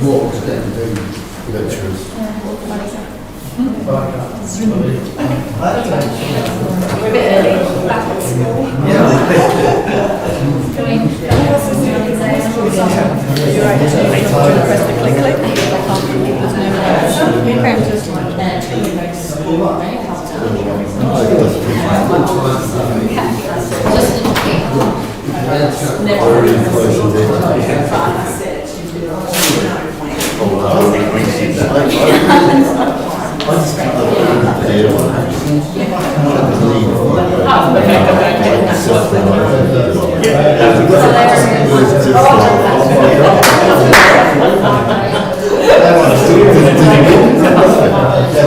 More lecturers. We're a bit early, back at school. Yeah. You're right, do you press the click?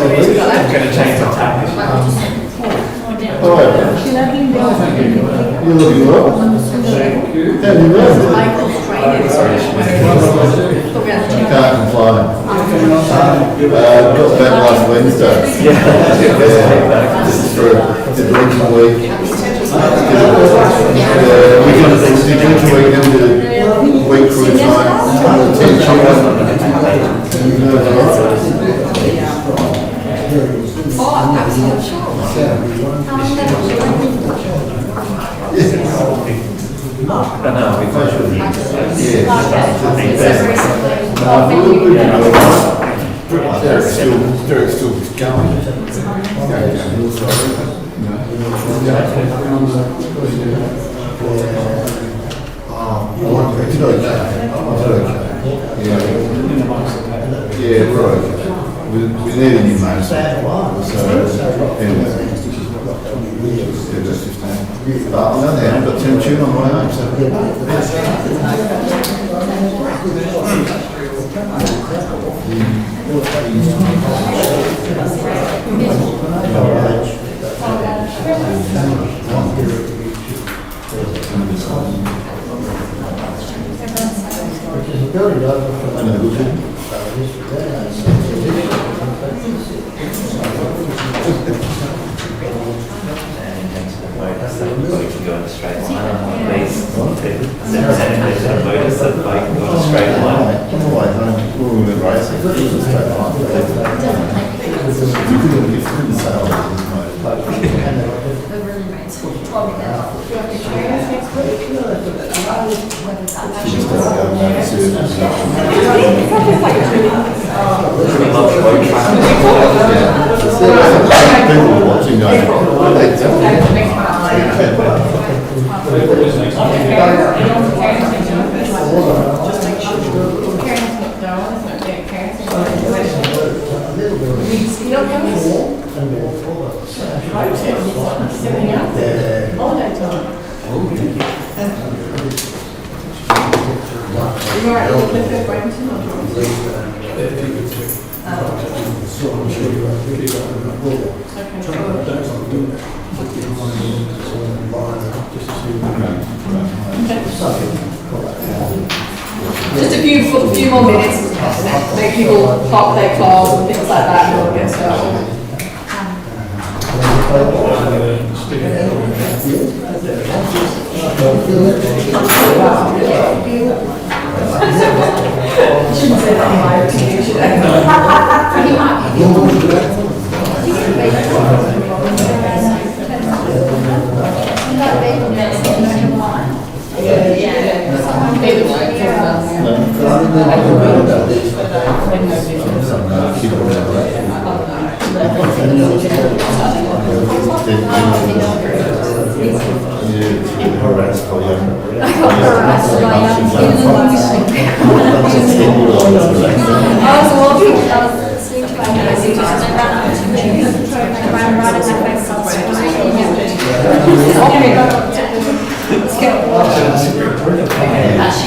There's going to change the topic. You're looking well. Happy birthday. Can't complain. Got back last Wednesday. This is for a drinking week. We did a drinking week, then we did a week cruise night. 10 children. Derek's still going. Yeah, right. We need a new mate. So, anyway. On the other hand, I've got 10 tune on my own. So. We can go in a straight line on one of these. There's a bonus that they can go in a straight line. On the way home, we were racing. It was a straight line. You couldn't get through the sail. People were watching going, Just a few more minutes, make people park their cars and things like that, and we'll get started. Shouldn't say that in my opinion, should I?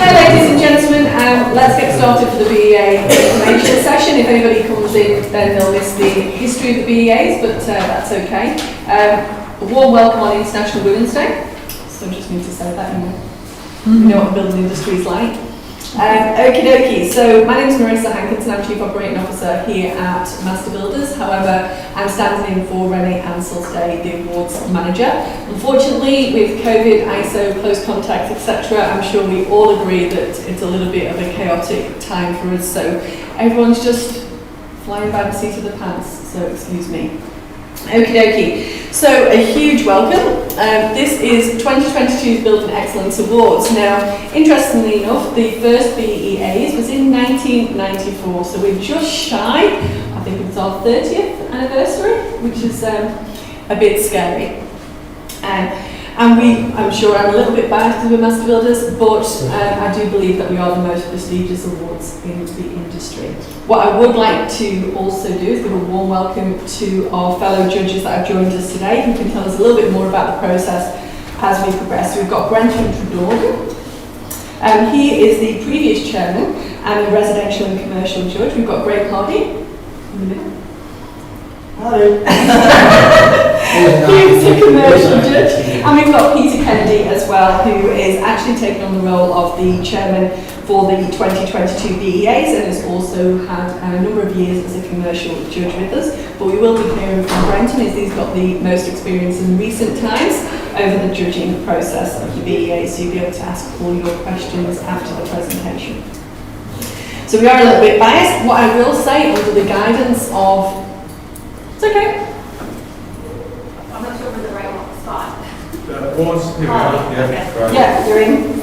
Hi ladies and gentlemen, let's get started for the BEA information session. If anybody comes in, then they'll miss the history of the BEAs, but that's okay. A warm welcome on International Women's Day. So I just need to say that, you know what the building industry is like. Okie dokie, so my name is Marissa Hankinson, I'm Chief Operating Officer here at Master Builders. However, I'm standing in for Renee Ansell today, the awards manager. Unfortunately, with COVID, ISO, close contact, etc., I'm sure we all agree that it's a little bit of a chaotic time for us, so everyone's just flying by the seat of the pants, so excuse me. Okie dokie, so a huge welcome. This is 2022's Building Excellence Awards. Now, interestingly enough, the first BEAs was in 1994, so we're just shy, I think it's our 30th anniversary, which is a bit scary. I'm sure I'm a little bit biased because we're Master Builders, but I do believe that we are the most prestigious awards in the industry. What I would like to also do is give a warm welcome to our fellow judges that have joined us today, who can tell us a little bit more about the process as we progress. So we've got Brenton Trudorgan. He is the previous chairman and a residential and commercial judge. We've got Greg Hardy in the middle. Hello. He's a commercial judge. And we've got Peter Kennedy as well, who is actually taking on the role of the chairman for the 2022 BEAs and has also had a number of years as a commercial judge with us. But we will be hearing from Brenton, as he's got the most experience in recent times over the judging process of the BEAs, so you'll be able to ask all your questions after the presentation. So we are a little bit biased. What I will say, under the guidance of... It's okay. I'm not sure we're the right spot. Yeah, you're in.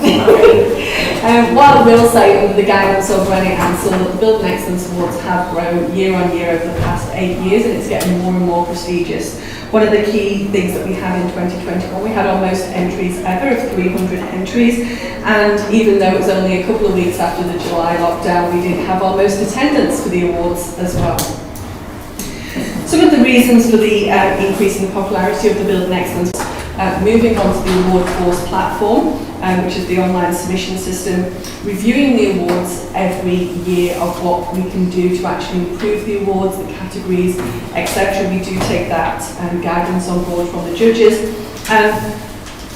What I will say, under the guidance of Renee Ansell, that the Building Excellence Awards have grown year on year over the past 8 years, and it's getting more and more prestigious. One of the key things that we had in 2021, we had our most entries ever of 300 entries, and even though it was only a couple of weeks after the July lockdown, we did have our most attendance for the awards as well. Some of the reasons for the increase in the popularity of the Building Excellence, moving on to the Award Force platform, which is the online submission system, reviewing the awards every year of what we can do to actually improve the awards, the categories, etc. We do take that guidance on board from the judges.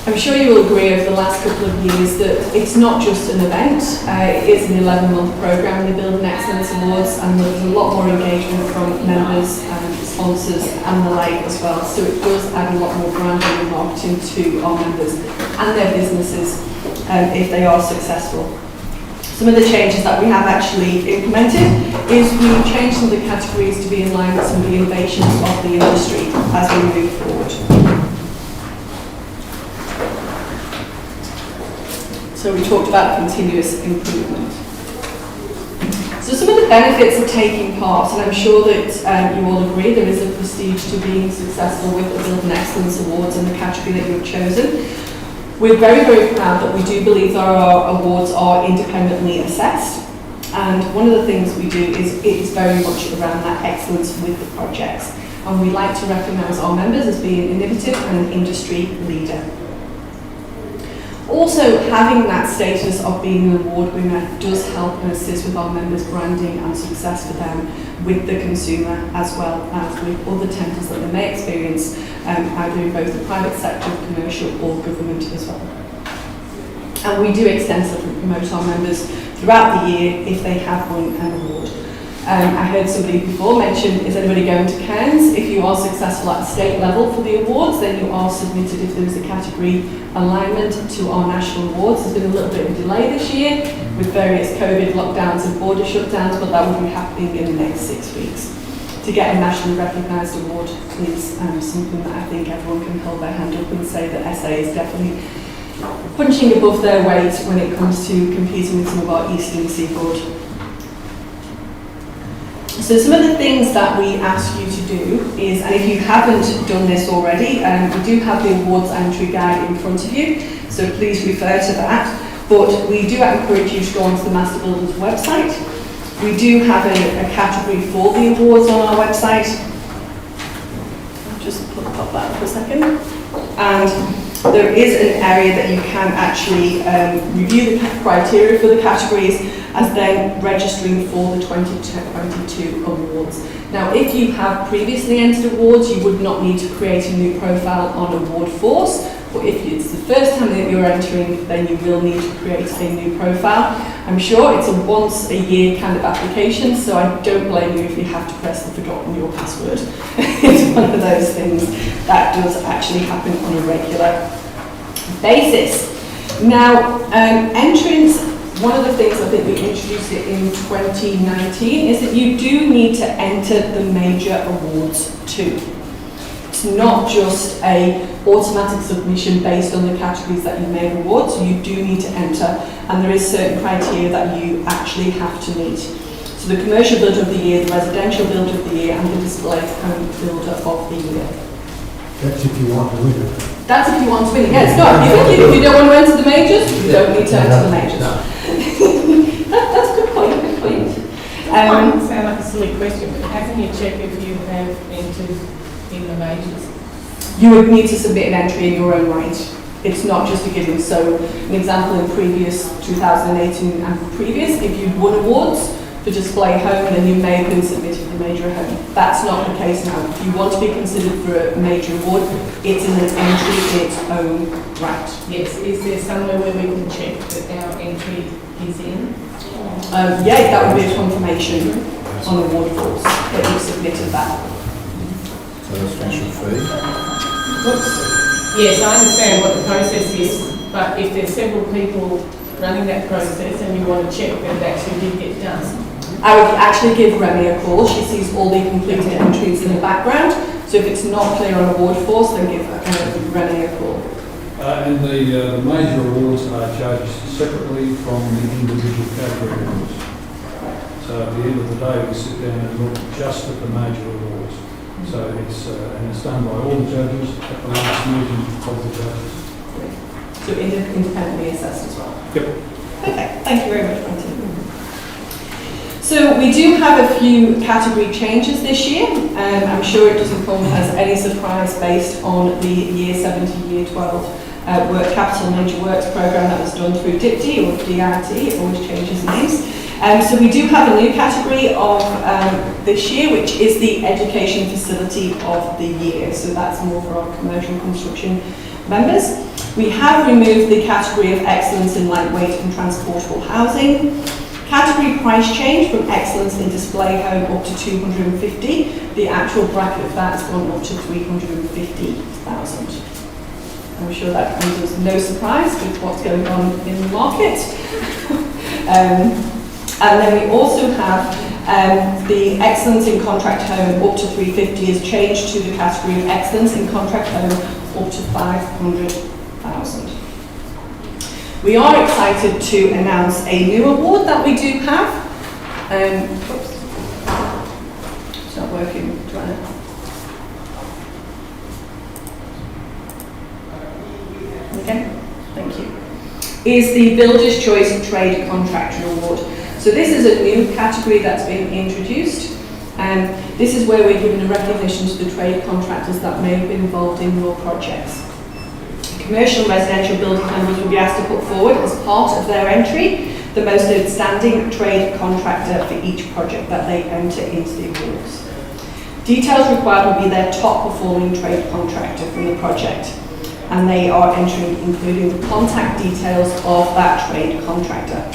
I'm sure you will agree over the last couple of years that it's not just an event, it is an 11-month programme, the Building Excellence Awards, and there's a lot more engagement from members and sponsors and the like as well, so it does add a lot more branding and marketing to our members and their businesses if they are successful. Some of the changes that we have actually implemented is we changed some of the categories to be in line with some of the innovations of the industry as we move forward. So we talked about continuous improvement. So some of the benefits of taking part, and I'm sure that you all agree there is a prestige to being successful with the Building Excellence Awards and the category that you've chosen. We're very, very proud that we do believe that our awards are independently assessed. And one of the things we do is it is very much around that excellence with the projects. And we like to recognise our members as being innovative and an industry leader. Also, having that status of being an award winner does help and assist with our members' branding and success for them with the consumer, as well as with other tenders that they may experience, either in both the private sector, commercial or government as well. And we do extensively promote our members throughout the year if they have won an award. I heard somebody before mention, is anybody going to Cairns? If you are successful at the state level for the awards, then you are submitted if there is a category alignment to our national awards. There's been a little bit of a delay this year with various COVID lockdowns and border shutdowns, but that will be happening in the next 6 weeks. To get a nationally recognised award is something that I think everyone can hold their hand up and say that SA is definitely punching above their weight when it comes to competing with some of our eastern seaboard. So some of the things that we ask you to do is, and if you haven't done this already, we do have the awards entry guide in front of you, so please refer to that. But we do encourage you to go onto the Master Builders website. We do have a category for the awards on our website. I'll just pop that up for a second. And there is an area that you can actually review the criteria for the categories as then registering for the 2022 awards. Now, if you have previously entered awards, you would not need to create a new profile on Award Force, But if it's the first time that you're entering, then you will need to create a new profile. I'm sure it's a once a year kind of application, so I don't blame you if you have to press the forgotten your password. It's one of those things that does actually happen on a regular basis. Now, entrance, one of the things I think we introduced it in 2019 is that you do need to enter the major awards too. It's not just a automatic submission based on the categories that you may have awarded, so you do need to enter, and there is certain criteria that you actually have to meet. So the commercial builder of the year, the residential builder of the year, and the display home builder of the year. That's if you want to win it. That's if you want to win it. Yeah, it's not. If you don't want to enter the majors, you don't need to enter the majors. That's a good point. Good point. It might sound like a silly question, but how can you check if you have entered in the majors? You would need to submit an entry in your own right. It's not just a given. So, an example in previous 2018 and previous, if you'd won awards for display home, then you may have been submitted for major home. That's not the case now. If you want to be considered for a major award, it's in an entry in its own right. Yes, is there somewhere where we can check that our entry is in? Yeah, that would be a confirmation on award forms that you submitted that. So a special fee. Yes, I understand what the process is, but if there's several people running that process and you want to check that it actually did get done. I would actually give Remy a call. She sees all the completed entries in the background. So if it's not clear on award force, then give Remy a call. And the major awards are judged separately from the individual category awards. So at the end of the day, we sit down and look just at the major awards. So it's done by all the judges at the last meeting of the judges. So independently assessed as well. Yep. Okay, thank you very much, Martin. So we do have a few category changes this year. I'm sure it doesn't come as any surprise based on the Year 7 to Year 12 Work Capital Major Works programme that was done through DIPT or DIT, it always changes names. So we do have a new category of this year, which is the Education Facility of the Year. So that's more for our commercial construction members. We have removed the category of Excellence in Lightweight and Transportable Housing. Category price change from Excellence in Display Home up to 250. The actual bracket of that has gone up to 350,000. I'm sure that comes as no surprise with what's going on in the market. And then we also have the Excellence in Contract Home up to 350 is changed to the category of Excellence in Contract Home up to 500,000. We are excited to announce a new award that we do have. Oops. It's not working, Joanna. Okay, thank you. Is the Builder's Choice Trade Contractor Award. So this is a new category that's been introduced. This is where we're giving a recognition to the trade contractors that may have been involved in your projects. Commercial and residential building members will be asked to put forward as part of their entry the most outstanding trade contractor for each project that they enter into the awards. Details required will be their top performing trade contractor from the project, and they are entering including the contact details of that trade contractor.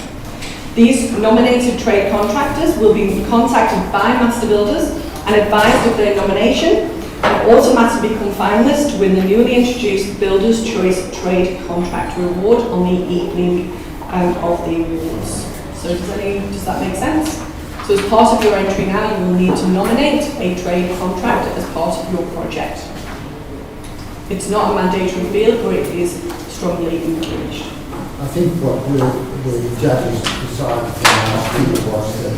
These nominated trade contractors will be contacted by master builders and advised of their nomination and automatically become finalists to win the newly introduced Builder's Choice Trade Contractor Award on the evening of the awards. So does that make sense? So as part of your entry now, you will need to nominate a trade contractor as part of your project. It's not a mandatory field, but it is strongly encouraged. I think what the judges decided from last year was that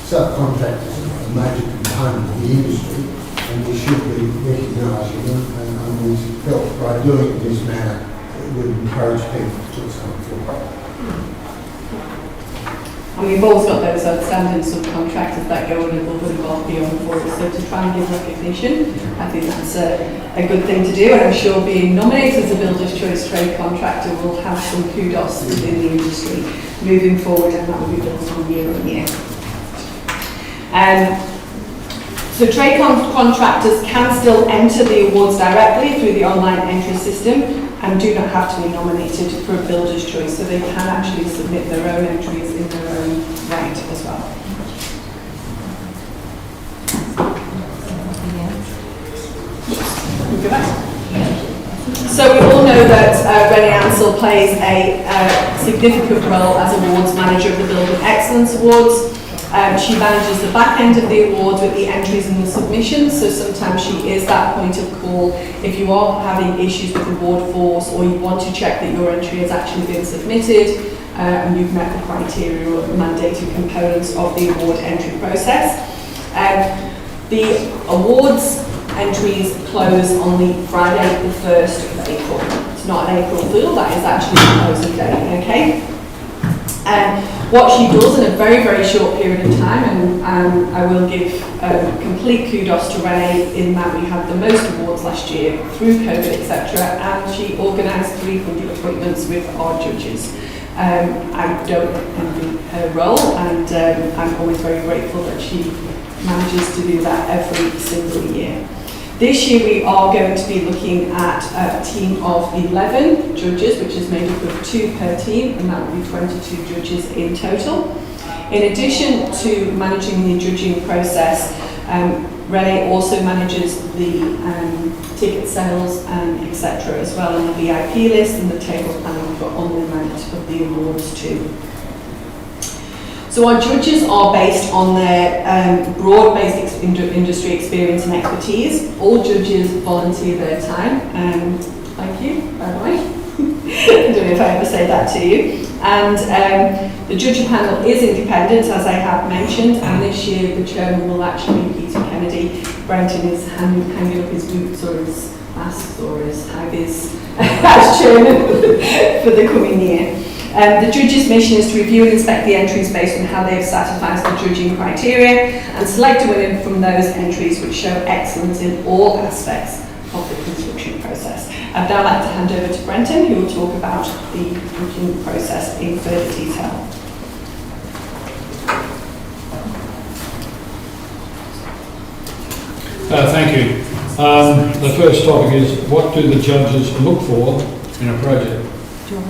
subcontractors are a major component of the industry, and we should be recognising them, and we felt by doing it this manner it would encourage people to come forward. And we've always got those outstanding subcontractors that go a little bit above beyond for us. So to try and give recognition, I think that's a good thing to do. And I'm sure being nominated as a Builder's Choice Trade Contractor will have some kudos within the industry moving forward, and that will be built on year on year. So trade contractors can still enter the awards directly through the online entry system and do not have to be nominated for a builder's choice, so they can actually submit their own entries in their own right as well. Go back. So we all know that Renee Ansell plays a significant role as awards manager of the Building Excellence Awards. She manages the back end of the awards with the entries and the submissions, so sometimes she is that point of call if you are having issues with award force or you want to check that your entry has actually been submitted and you've met the criteria or mandated components of the award entry process. The awards entries close on the Friday the 1st of April. It's not an April Fool, that is actually the closing day, okay? What she does in a very, very short period of time, and I will give complete kudos to Renee in that we had the most awards last year through COVID, etc., and she organised 300 appointments with our judges. I don't envy her role, and I'm always very grateful that she manages to do that every single year. This year we are going to be looking at a team of 11 judges, which is made up of 2 per team, and that will be 22 judges in total. In addition to managing the judging process, Renee also manages the ticket sales, etc. as well, and the VIP list and the table planning for on the amount of the awards too. So our judges are based on their broad-based industry experience and expertise. All judges volunteer their time. Thank you, by the way. I don't know if I ever say that to you. And the judging panel is independent, as I have mentioned, and this year the chairman will actually be Peter Kennedy. Brenton is hanging up his boots or his masks or his haggies as chairman for the coming year. The judge's mission is to review and inspect the entries based on how they have satisfied the judging criteria and select a winner from those entries which show excellence in all aspects of the construction process. I'd now like to hand over to Brenton, who will talk about the judging process in further detail. Thank you. The first topic is, what do the judges look for in a project?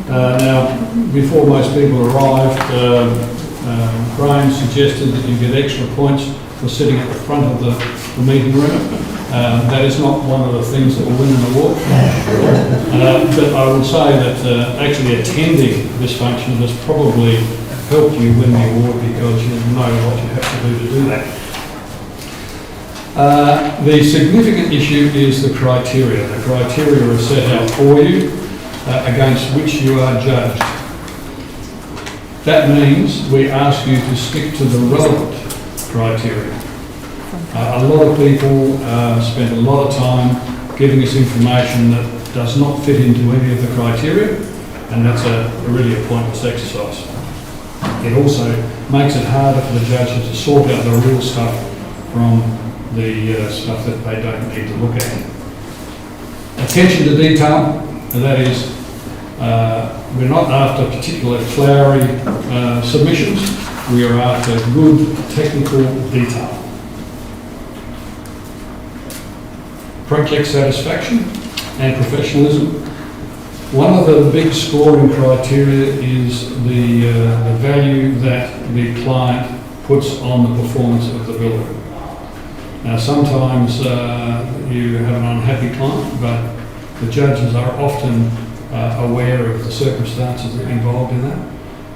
Now, before most people arrived, Graham suggested that you get extra points for sitting at the front of the meeting room. That is not one of the things that will win an award. But I would say that actually attending this function has probably helped you win the award because you know what you have to do that. The significant issue is the criteria. The criteria are set out for you against which you are judged. That means we ask you to stick to the relevant criteria. A lot of people spend a lot of time giving us information that does not fit into any of the criteria, and that's really a pointless exercise. It also makes it harder for the judges to sort out the real stuff from the stuff that they don't need to look at. Attention to detail, and that is, we're not after particular flowery submissions, we are after good technical detail. Project satisfaction and professionalism. One of the big scoring criteria is the value that the client puts on the performance of the building. Now sometimes you have an unhappy client, but the judges are often aware of the circumstances involved in that.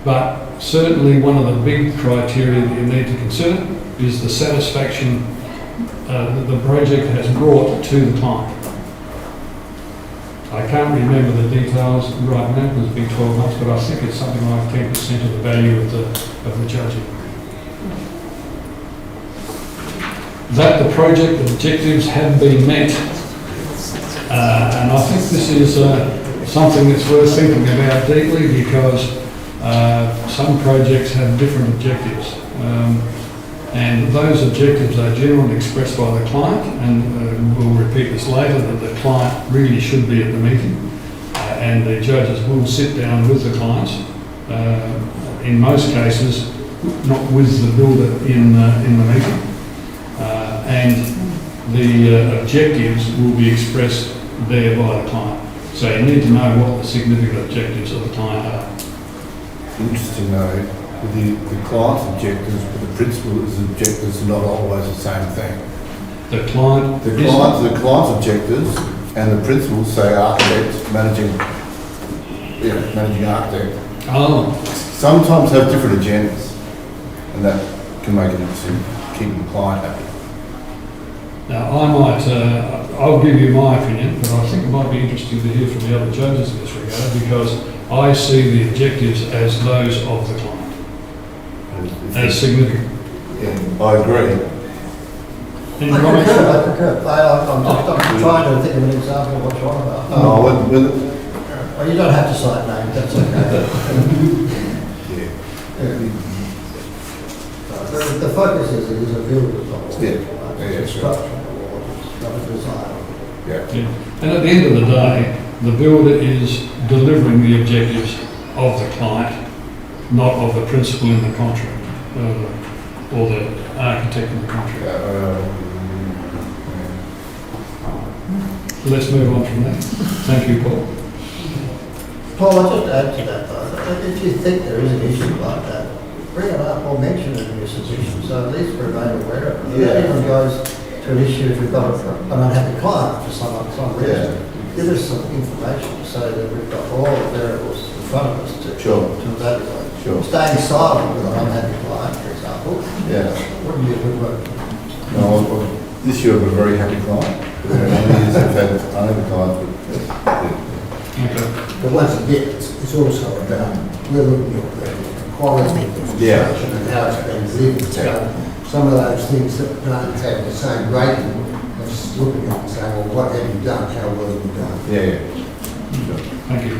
But certainly one of the big criteria that you need to consider is the satisfaction that the project has brought to the client. I can't remember the details right now because it's been 12 months, but I think it's something like 10% of the value of the judging. That the project objectives have been met, and I think this is something that's worth thinking about deeply because some projects have different objectives. And those objectives are generally expressed by the client, and we'll repeat this later, that the client really should be at the meeting, and the judges will sit down with the clients, in most cases not with the builder in the meeting, and the objectives will be expressed there by the client. So you need to know what the significant objectives of the client are. Interesting though, with the client's objectives, but the principal's objectives are not always the same thing. The client, The client's objectives and the principal, say architect, managing architect, oh, sometimes have different agendas, and that can make it interesting, keeping the client happy. now I might, I'll give you my opinion, but I think it might be interesting to hear from the other judges in this regard, because I see the objectives as those of the client, as significant. Yeah, I agree. Any I comments? concur. I'm trying to think of an example of what you're on about. No, Well, you don't have to cite names, that's okay. The focus is it is a builder's law. It's construction law, it's not a design law. Yeah. And at the end of the day, the builder is delivering the objectives of the client, not of the principal in the contract, or the architect in the contract. Let's move on from that. Thank you, Paul. Paul, I'll just add to that though, if you think there is an issue like that, bring it up or mention it in your submission, so at least we're made aware of it. That even goes to an issue if we've got an unhappy client for some reason. Give us some information so that we've got all the variables in front of us to evaluate. Sure. Staying silent with an unhappy client, for example, Yeah. wouldn't be a good work. No, this year I've got a very happy client. Years I've had unhappy clients. Okay. But once again, it's also about, we're looking at the quality of the construction and how it's been delivered. So some of those things that don't have the same rating, are just looking at it and saying, well, what have you done, how well have you done? Yeah. Thank you.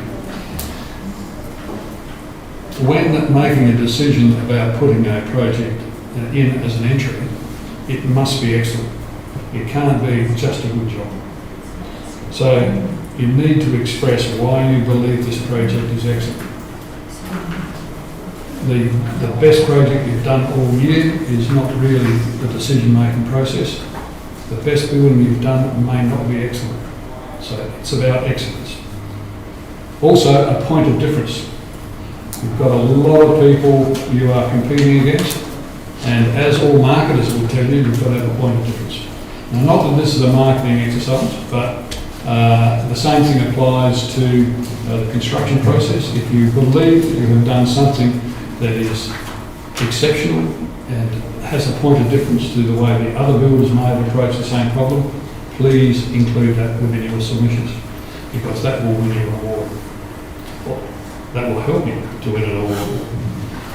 When making a decision about putting a project in as an entry, it must be excellent. It can't be just a good job. So you need to express why you believe this project is excellent. The best project you've done all year is not really the decision-making process. The best building you've done may not be excellent. So it's about excellence. Also, a point of difference. You've got a lot of people you are competing against, and as all marketers will tell you, you've got to have a point of difference. Now, not that this is a marketing exercise, but the same thing applies to the construction process. If you believe that you have done something that is exceptional and has a point of difference to the way the other builders may have approached the same problem, please include that within your submissions, because that will win you an award. That will help you to win an award.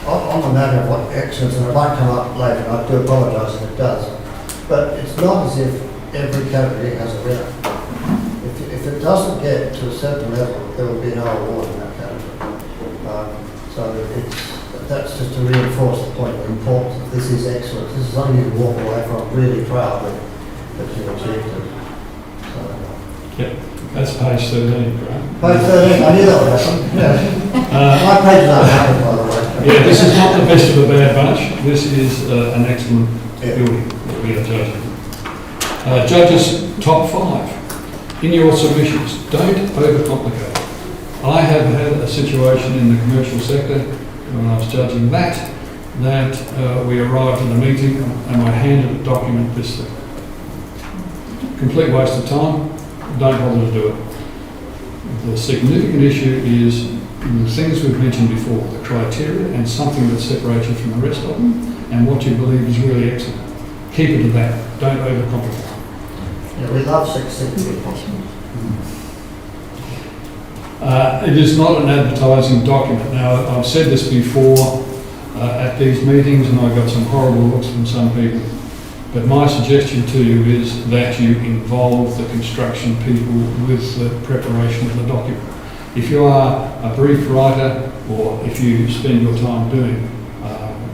On the matter of what excellence, and it might come up later, and I do apologise if it does, but it's not as if every category has a winner. If it doesn't get to a certain level, there will be no award in that category. That's just to reinforce the point of importance. This is excellent. This is something you can walk away from really proud that you achieved it. Yep, that's page 13, Graham. Page 13, I knew that would happen. Yeah. My pages aren't happy, by the way. Yeah, this is not the best of a bad bunch. This is an excellent building that we are judging. Judges, top 5. In your submissions, don't overcomplicate. I have had a situation in the commercial sector when I was judging that we arrived at a meeting and were handed a document this thing. Complete waste of time. Don't bother to do it. The significant issue is the things we've mentioned before, the criteria and something that separates you from the rest of them, and what you believe is really excellent. Keep it to that. Don't overcomplicate. Yeah, we love succinct people. It is not an advertising document. Now, I've said this before at these meetings, and I got some horrible looks from some people. But my suggestion to you is that you involve the construction people with the preparation of the document. If you are a brief writer, or if you spend your time doing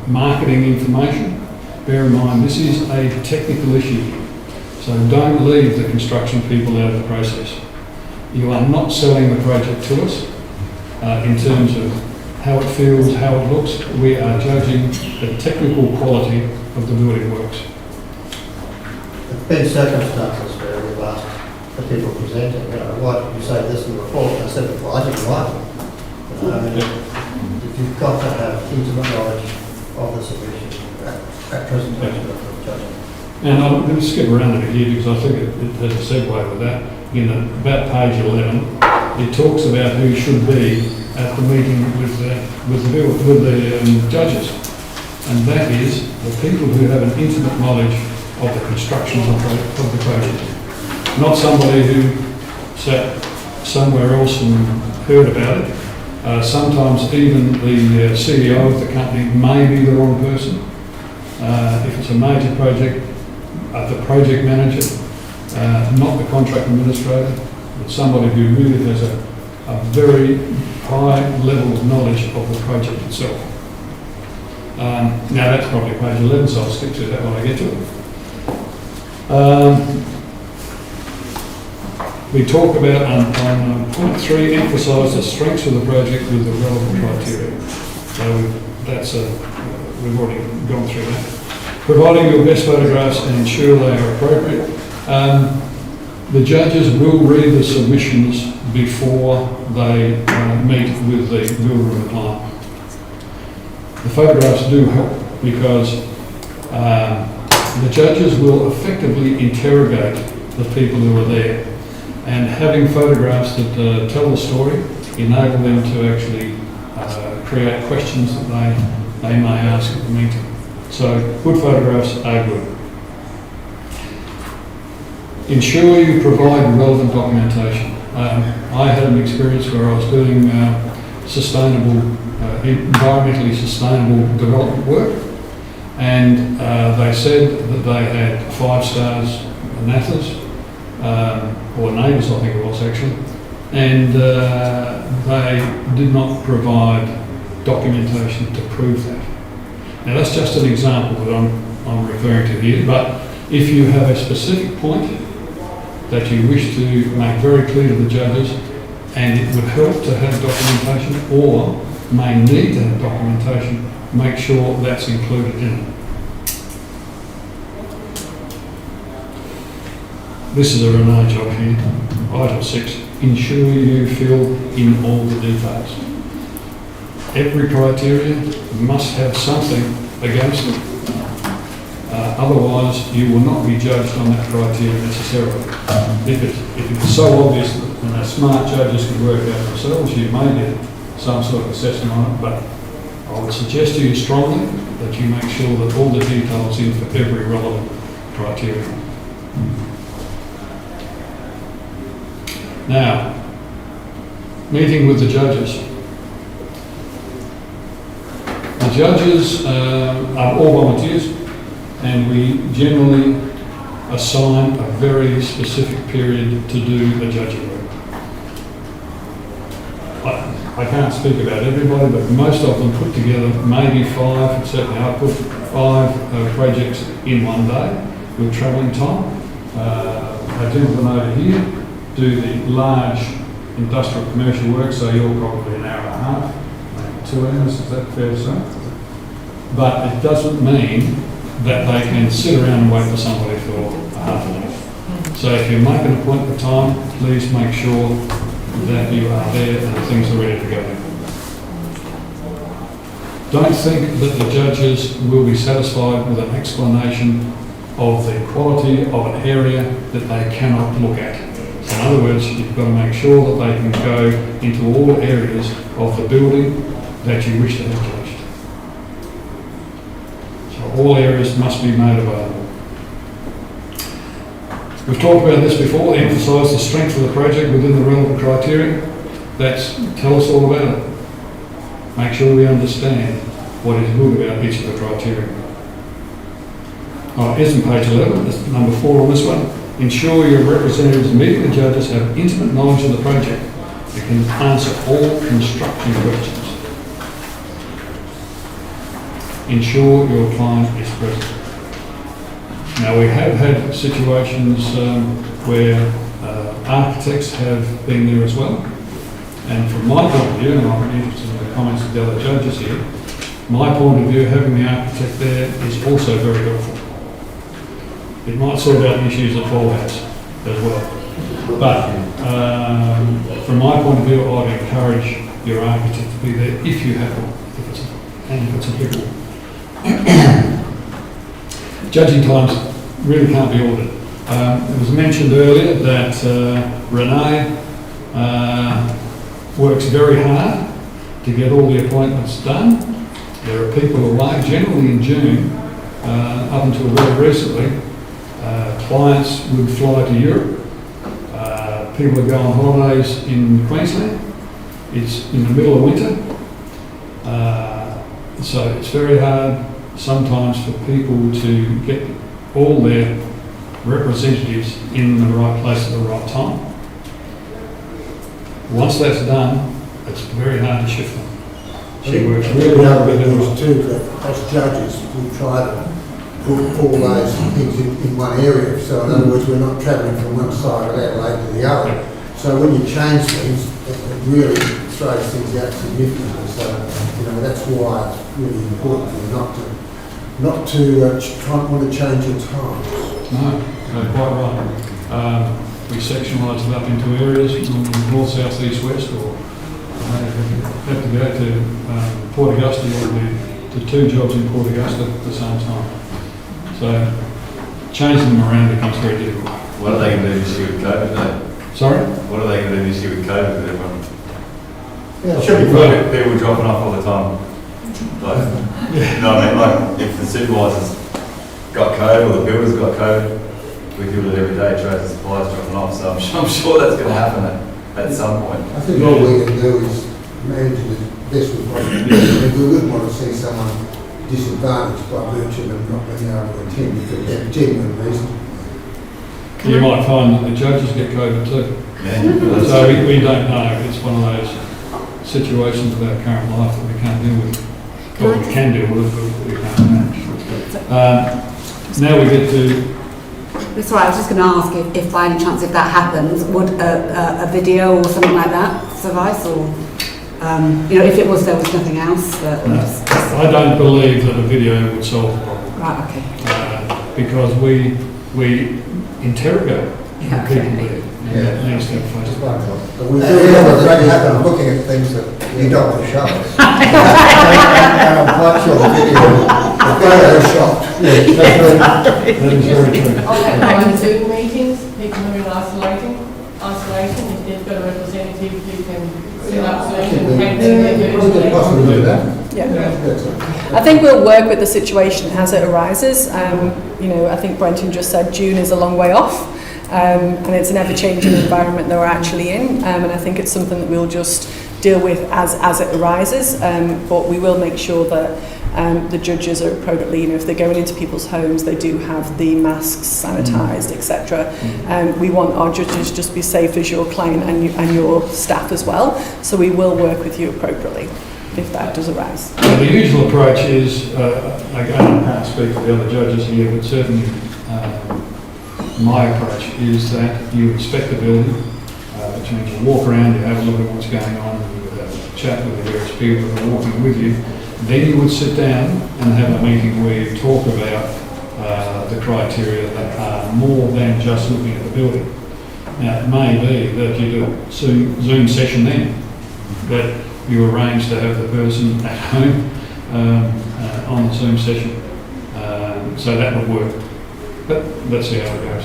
marketing information, bear in mind this is a technical issue. So don't leave the construction people out of the process. You are not selling the project to us in terms of how it feels, how it looks. We are judging the technical quality of the building works. there've been circumstances where we've asked the people presenting, why did you say this in the report? And I said, well, I didn't write it. You've got to have intimate knowledge of the submission at presentation of the judgment. And I'm going to skip around a bit here because I think it has a segue with that. In about page 11, it talks about who should be at the meeting with the judges, and that is the people who have an intimate knowledge of the construction of the project, not somebody who sat somewhere else and heard about it. Sometimes even the CEO of the company may be the wrong person. If it's a major project, the project manager, not the contract administrator, but somebody who really has a very high level of knowledge of the project itself. Now that's probably page 11, so I'll skip to that when I get to it. We talk about on point 3, emphasise the strengths of the project with the relevant criteria. So that's we've already gone through that. Providing your best photographs and ensure they are appropriate. The judges will read the submissions before they meet with the builder and the client. The photographs do help because the judges will effectively interrogate the people who are there, and having photographs that tell the story enable them to actually create questions that they may ask at the meeting. So good photographs are good. Ensure you provide relevant documentation. I had an experience where I was doing environmentally sustainable development work, and they said that they had 5 stars NAFAs, or neighbours I think it was actually, and they did not provide documentation to prove that. Now that's just an example that I'm referring to here, but if you have a specific point that you wish to make very clear to the judges, and it would help to have documentation or may need to have documentation, make sure that's included in it. This is a Renee job here. Item 6, ensure you fill in all the details. Every criteria must have something against it. Otherwise, you will not be judged on that criteria necessarily. If it's so obvious and the smart judges can work out themselves, you may get some sort of assessment on it, but I would suggest to you strongly that you make sure that all the details in for every relevant criteria. Now, meeting with the judges. The judges are all volunteers, and we generally assign a very specific period to do the judging work. I can't speak about everybody, but most of them put together maybe 5, certainly I put 5 projects in one day with travelling time. A gentleman over here do the large industrial commercial work, so you're probably an hour and a half, maybe 2 hours, is that fair to say? But it doesn't mean that they can sit around and wait for somebody for half an hour. So if you make an appointment time, please make sure that you are there and things are ready to go. Don't think that the judges will be satisfied with an explanation of the quality of an area that they cannot look at. So in other words, you've got to make sure that they can go into all areas of the building that you wish to have judged. So all areas must be made available. We've talked about this before, emphasise the strength of the project within the relevant criteria. Tell us all about it. Make sure we understand what is good about each of the criteria. Here's on page 11, that's number 4 on this one. Ensure your representatives meeting the judges have intimate knowledge of the project. You can answer all construction questions. Ensure your client is present. Now we have had situations where architects have been there as well, and from my point of view, and I'm interested in the comments of the other judges here, my point of view, having the architect there is also very helpful. It might sort out the issues at Ball House as well. But from my point of view, I'd encourage your architect to be there if you have one, if it's applicable. Judging times really can't be ordered. It was mentioned earlier that Renee works very hard to get all the appointments done. There are people away, generally in June, up until very recently, clients would fly to Europe. People would go on holidays in Queensland. It's in the middle of winter. So it's very hard sometimes for people to get all their representatives in the right place at the right time. Once that's done, it's very hard to shift them. She works really hard with them. Too, that as judges, we try to put all those things in one area. So in other words, we're not travelling from one side of Adelaide to the other. So when you change things, it really throws things out significantly. So, that's why it's really important for you not to try and want to change your times. No, quite right. We sectionalise it up into areas, north, south, east, west, or have to go to Port Augusta or to 2 jobs in Port Augusta at the same time. So changing them around becomes very difficult. What are they going to do this year with COVID, though? Sorry? What are they going to do this year with COVID with everyone? Yeah, Should be people dropping off all the time. Like, no, I mean, like, if the supervisor's got COVID or the builder's got COVID, we deal with it every day, trades and supplies dropping off, so I'm sure that's going to happen at some point. I think all we can do is manage it as best we possibly can. We wouldn't want to see someone disadvantaged by virtue of them not being able to attend because there's a genuine reason. You might find that the judges get COVID too. Yeah. So we don't know. It's one of those situations with our current life that we can't deal with. Or we can deal with it, but we can't manage. Now we get to... That's right, I was just going to ask if by any chance, if that happens, would a video or something like that suffice? Or, if there was nothing else? I don't believe that a video would solve the problem. Right, okay. Because we interrogate Yeah, people okay. there. Yeah. Needs to have face. But we do already happen looking at things that you don't want to show us. And I'm quite sure the video is shocked. That is very true. On Zoom meetings, people who are in isolation, if they've got a representative who can set up Zoom and hang them Probably possibly do that. Yeah. I think we'll work with the situation as it arises. I think Brenton just said June is a long way off. And it's an ever-changing environment that we're actually in, and I think it's something that we'll just deal with as it arises, but we will make sure that the judges are appropriately, if they're going into people's homes, they do have the masks sanitised, etc. We want our judges just to be safe as your client and your staff as well, so we will work with you appropriately if that does arise. Well, the usual approach is, again, I can't speak for the other judges here, but certainly my approach is that you inspect the building, which means you walk around, you have a look at what's going on, you would have a chat with the various people that are walking with you. Then you would sit down and have a meeting where you talk about the criteria that are more than just looking at the building. Now, it may be that you do a Zoom session then, that you arrange to have the person at home on the Zoom session. So that would work. But let's see how it goes.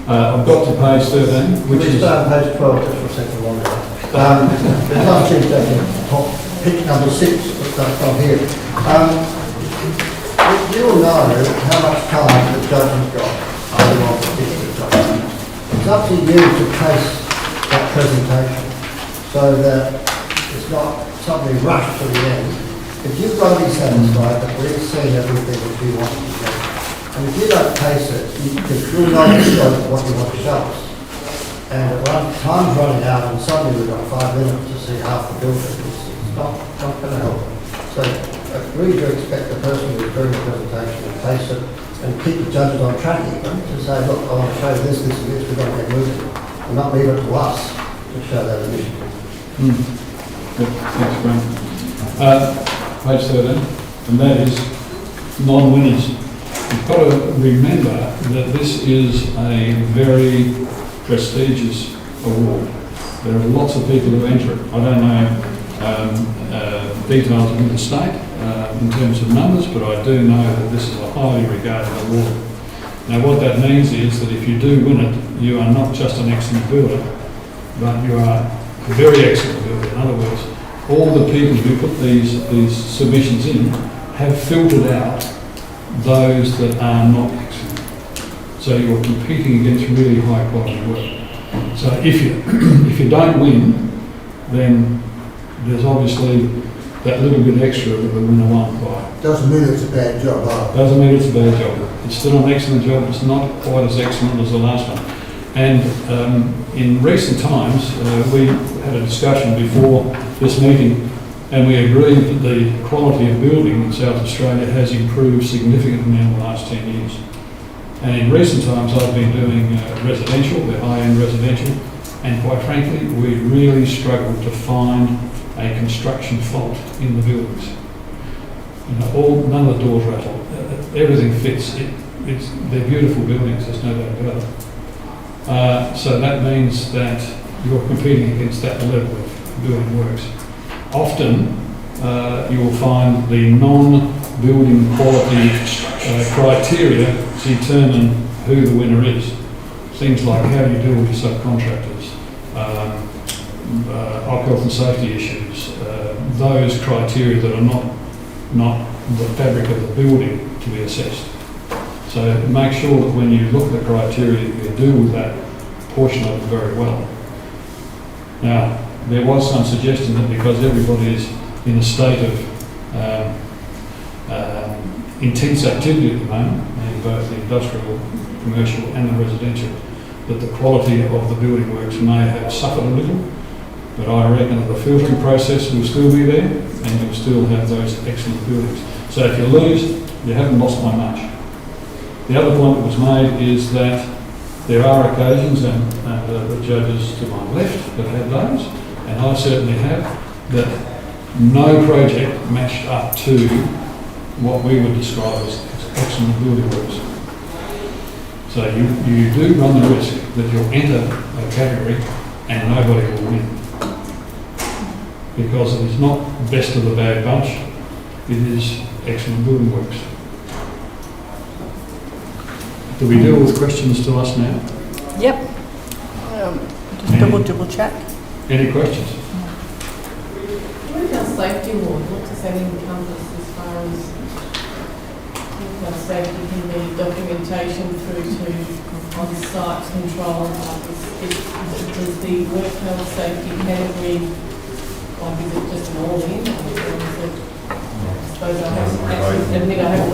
I've got to page 13, which is... start on page 12 just for a second longer. The last thing pick number 6 that's on here. You'll know how much time the judge has got over on the particular document. It's up to you to pace that presentation so that it's not something rushed to the end. If you've got to be satisfied that we've seen everything that you want to see, and if you don't pace it, you're not going to show what you want to show us. And time's running out and suddenly we've got 5 minutes to see half the building. It's not going to help. So I really do expect the person who's doing the presentation to pace it and keep the judges on track even to say, look, I want to show this, this and this, we've got to get moving. And not leave it to us to show that initiative. Good. Thanks, Graham. Page 13, and that is non-winners. you've got to remember that this is a very prestigious award. There are lots of people who enter it. I don't know details of interstate in terms of numbers, but I do know that this is a highly regarded award. Now what that means is that if you do win it, you are not just an excellent builder, but you are a very excellent builder. In other words, all the people who put these submissions in have filtered out those that are not excellent. So you're competing against really high quality work. So if you don't win, then there's obviously that little bit extra that the winner won't buy. Doesn't mean it's a bad job, either. Doesn't mean it's a bad job. It's still an excellent job. It's not quite as excellent as the last one. And in recent times, we had a discussion before this meeting, and we agreed that the quality of building in South Australia has improved significantly in the last 10 years. And in recent times, I've been doing residential, the high-end residential, and quite frankly, we really struggled to find a construction fault in the buildings. You know, none of the doors rattle, everything fits. They're beautiful buildings, there's no doubt about it. So that means that you're competing against that level of building works. Often, you will find the non-building quality criteria determine who the winner is. Things like how you deal with your subcontractors, health and safety issues, those criteria that are not the fabric of the building to be assessed. So make sure that when you look at the criteria, you deal with that portion of it very well. Now, there was some suggestion that because everybody is in a state of intense activity at the moment, in both the industrial, commercial and the residential, that the quality of the building works may have suffered a little, but I reckon that the filtering process will still be there and you'll still have those excellent buildings. So if you lose, you haven't lost by much. The other point that was made is that there are occasions, and the judges to my left have had those, and I certainly have, that no project matched up to what we would describe as excellent building works. So you do run the risk that you'll enter a category and nobody will win. Because it is not best of the bad bunch, it is excellent building works. Do we deal with questions to us now? Yep. Just double check. Any questions? What about safety award? What does that encompass as far as safety can be documentation through to on-site control? Does the work health safety category, like is it just an all-in? I suppose I haven't